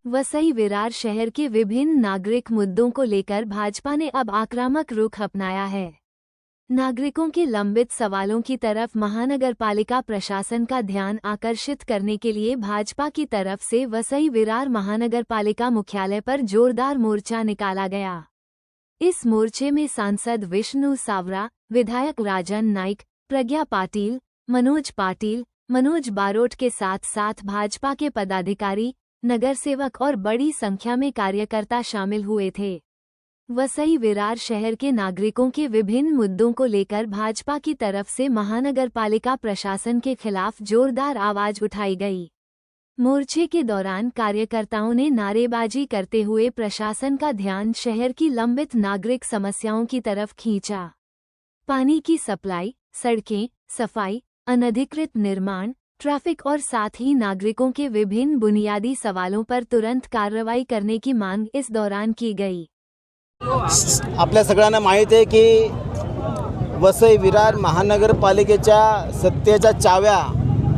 वसई विरार शहर के विभिन्न नागरिक मुद्दों को लेकर भाजपा ने अब आक्रामक रुख अपनाया है। नागरिकों के लंबित सवालों की तरफ महानगर पालिका प्रशासन का ध्यान आकर्षित करने के लिए भाजपा की तरफ से वसई विरार महानगर पालिका मुख्यालय पर जोरदार मोर्चा निकाला गया। इस मोर्चे में सांसद विष्णु सावरा, विधायक राजन नाइक, प्रज्ञा पाटिल, मनोज बारोट के साथ साथ भाजपा के पदाधिकारी, नगरसेवक और बड़ी संख्या में कार्यकर्ता शामिल हुए थे। वसई विरार शहर के नागरिकों के विभिन्न मुद्दों को लेकर भाजपा की तरफ से महानगर पालिका प्रशासन के खिलाफ जोरदार आवाज उठाई गई। मोर्चे के दौरान कार्यकर्ताओं ने नारेबाजी करते हुए प्रशासन का ध्यान शहर की लंबित नागरिक समस्याओं की तरफ खींचा। पानी की सप्लाई, सड़कें, सफाई, अनधिकृत निर्माण, ट्रैफिक और साथ ही नागरिकों के विभिन्न बुनियादी सवालों पर तुरंत कार्रवाई करने की मांग इस दौरान की गई। आपल्या सगळ्यांना माहिती आहे की वसई विरार महानगरपालिकेच्या सत्तेच्या चाव्या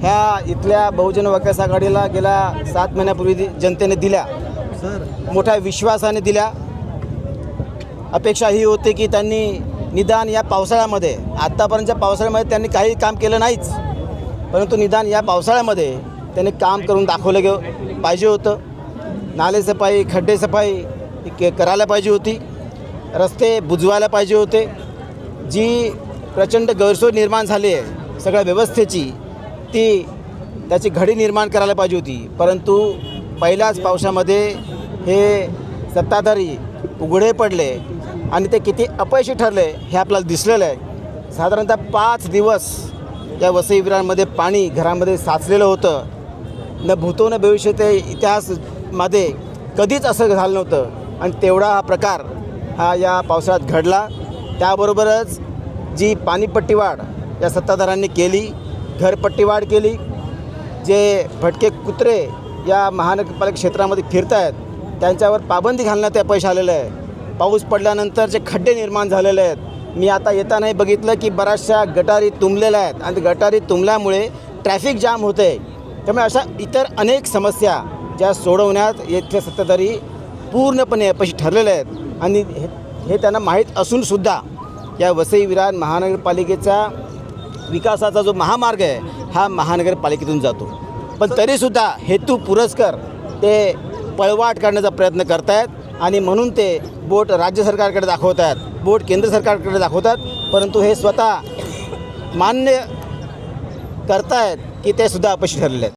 ह्या इथल्या बहुजन विकास आघाडीला गेल्या 7 महिन्यापूर्वी जनतेने दिल्या। मोठ्या विश्वासाने दिल्या। अपेक्षा ही होती की त्यांनी निदान या पावसाळ्यामध्ये, आत्तापर्यंतच्या पावसाळ्यामध्ये त्यांनी काही काम केलं नाहीच, परंतु निदान या पावसाळ्यामध्ये त्यांनी काम करून दाखवलं पाहिजे होतं। नाले सफाई, खड्डे सफाई करायला पाहिजे होती, रस्ते बुजवायला पाहिजे होते। जी प्रचंड गैरसोय निर्माण झाली आहे सगळ्या व्यवस्थेची, त्याची घडी निर्माण करायला पाहिजे होती, परंतु पहिल्याच पावसामध्ये हे सत्ताधारी उघडे पडले आणि ते किती अपयशी ठरले हे आपल्याला दिसलेलं आहे। साधारणतः 5 दिवस या वसई विरारमध्ये पाणी घरामध्ये साचलेलं होतं। न भूतो न भविष्य ते इतिहासमध्ये कधीच असं झालं नव्हतं आणि तेवढा हा प्रकार हा या पावसाळ्यात घडला। त्याबरोबरच जी पाणीपट्टीवाढ या सत्ताधाऱ्यांनी केली, घरपट्टीवाढ केली, जे भटके कुत्रे या महानगरपालिका क्षेत्रामध्ये फिरत आहेत त्यांच्यावर पाबंदी घालण्यात अपयश आलेलं आहे। पाऊस पडल्यानंतर जे खड्डे निर्माण झालेले आहेत, मी आता येतानाही बघितलं की बऱ्याचशा गटारी तुंबलेल्या आहेत आणि गटारी तुंबल्यामुळे ट्रॅफिक जाम होते। त्यामुळे अशा इतर अनेक समस्या ज्या सोडवण्यात येथील सत्ताधारी पूर्णपणे अपयशी ठरलेले आहेत आणि हे त्यांना माहीत असूनसुद्धा या वसई विरार महानगरपालिकेचा विकासाचा जो महामार्ग आहे हा महानगरपालिकेतून जातो, पण तरीसुद्धा हेतू पुरस्कर ते पळवाट करण्याचा प्रयत्न करत आहेत आणि म्हणून ते बोट राज्य सरकारकडे दाखवत आहेत, बोट केंद्र सरकारकडे दाखवतात, परंतु हे स्वतः मान्य करतायत की ते सुद्धा अपयशी ठरलेले आहेत।